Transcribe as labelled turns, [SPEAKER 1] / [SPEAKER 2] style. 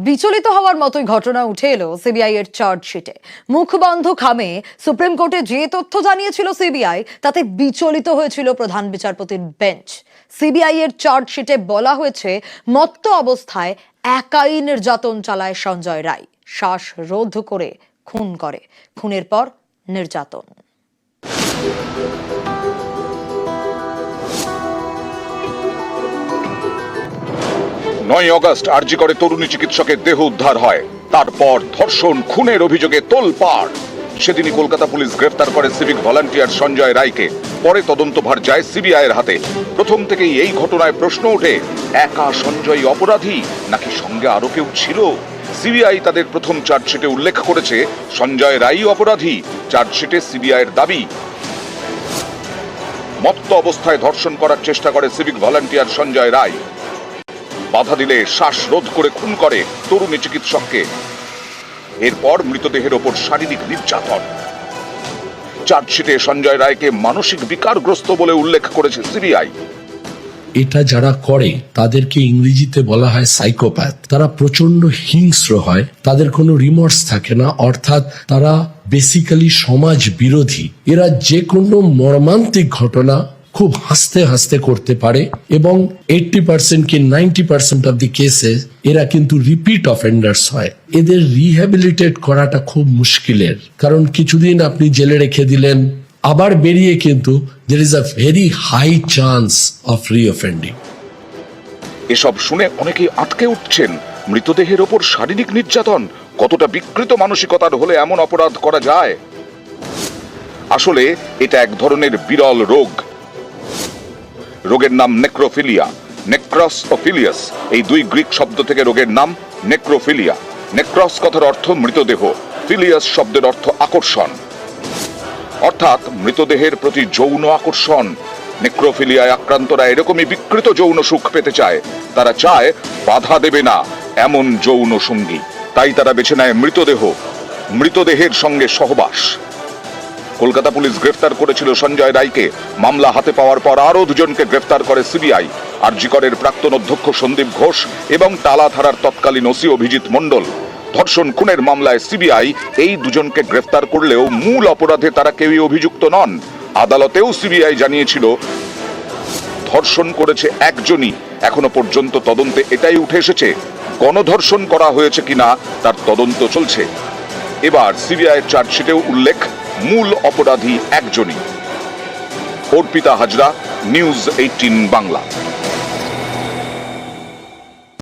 [SPEAKER 1] বিচলিত হওয়ার মতোই ঘটনা উঠে এলো সিবিআই এর চার্জশিটে। মুখবন্ধ খামে সুপ্রিম কোর্টে যে তথ্য জানিয়েছিল সিবিআই, তাতে বিচলিত হয়েছিল প্রধান বিচারপতির বেঞ্চ। সিবিআই এর চার্জশিটে বলা হয়েছে, মত্ত অবস্থায় একাই নির্যাতন চালায় সঞ্জয় রায়, শ্বাসরোধ করে খুন করে, খুনের পর নির্যাতন।
[SPEAKER 2] 9 অগস্ট আরজি করে তরুণী চিকিৎসকের দেহ উদ্ধার হয়, তারপর ধর্ষণ খুনের অভিযোগে তোলপাড়। সেদিনই কলকাতা পুলিশ গ্রেফতার করে সিভিক ভলান্টিয়ার সঞ্জয় রায়কে। পরে তদন্তভার যায় সিবিআই এর হাতে। প্রথম থেকেই এই ঘটনায় প্রশ্ন ওঠে, একা সঞ্জয় অপরাধী নাকি সঙ্গে আরো কেউ ছিল? সিবিআই তাদের প্রথম চার্জশিটে উল্লেখ করেছে সঞ্জয় রায়ই অপরাধী। চার্জশিটে সিবিআই এর দাবি, মত্ত অবস্থায় ধর্ষণ করার চেষ্টা করে সিভিক ভলান্টিয়ার সঞ্জয় রায়। বাধা দিলে শ্বাসরোধ করে খুন করে তরুণী চিকিৎসককে। এরপর মৃতদেহের ওপর শারীরিক নির্যাতন। চার্জশিটে সঞ্জয় রায়কে মানসিক বিকারগ্রস্ত বলে উল্লেখ করেছে সিবিআই।
[SPEAKER 3] এটা যারা করে তাদেরকে ইংরেজিতে বলা হয় সাইকোপ্যাথ। তারা প্রচন্ড হিংস্র হয়, তাদের কোনো রিমর্স থাকে না, অর্থাৎ তারা বেসিক্যালি সমাজ বিরোধী। এরা যে কোনো মর্মান্তিক ঘটনা খুব হাসতে হাসতে করতে পারে এবং 80% কি 90% অফ দি কেসে এরা কিন্তু রিপিট অফেন্ডার্স হয়। এদের রিহ্যাবিলিটেট করাটা খুব মুশকিলের, কারণ কিছুদিন আপনি জেলে রেখে দিলেন, আবার বেরিয়ে কিন্তু there is a very high chance of reoffending.
[SPEAKER 2] এসব শুনে অনেকেই আটকে উঠছেন। মৃতদেহের ওপর শারীরিক নির্যাতন, কতটা বিকৃত মানসিকতার হলে এমন অপরাধ করা যায়? আসলে এটা এক ধরনের বিরল রোগ। রোগের নাম নেক্রোফিলিয়া, নেক্রস ও ফিলিয়াস, এই দুই গ্রিক শব্দ থেকে রোগের নাম নেক্রোফিলিয়া। নেক্রস কথার অর্থ মৃতদেহ, ফিলিয়াস শব্দের অর্থ আকর্ষণ, অর্থাৎ মৃতদেহের প্রতি যৌন আকর্ষণ। নেক্রোফিলিয়ায় আক্রান্তরা এরকমই বিকৃত যৌন সুখ পেতে চায়। তারা চায় বাধা দেবে না এমন যৌন সঙ্গী, তাই তারা বেছে নেয় মৃতদেহের সঙ্গে সহবাস। কলকাতা পুলিশ গ্রেফতার করেছিল সঞ্জয় রায়কে। মামলা হাতে পাওয়ার পর আরো দুজনকে গ্রেফতার করে সিবিআই। আরজি করের প্রাক্তন অধ্যক্ষ সন্দীপ ঘোষ এবং টালা থানার তৎকালীন ওসি অভিজিৎ মণ্ডল। ধর্ষণ খুনের মামলায় সিবিআই এই দুজনকে গ্রেফতার করলেও মূল অপরাধে তারা কেউই অভিযুক্ত নন। আদালতেও সিবিআই জানিয়েছিল ধর্ষণ করেছে একজনই। এখনো পর্যন্ত তদন্তে এটাই উঠে এসেছে, গণধর্ষণ করা হয়েছে কিনা তার তদন্ত চলছে। এবার সিবিআই চার্জশিটেও উল্লেখ, মূল অপরাধী একজনই। অর্পিতা হাজরা, নিউজ 18 বাংলা।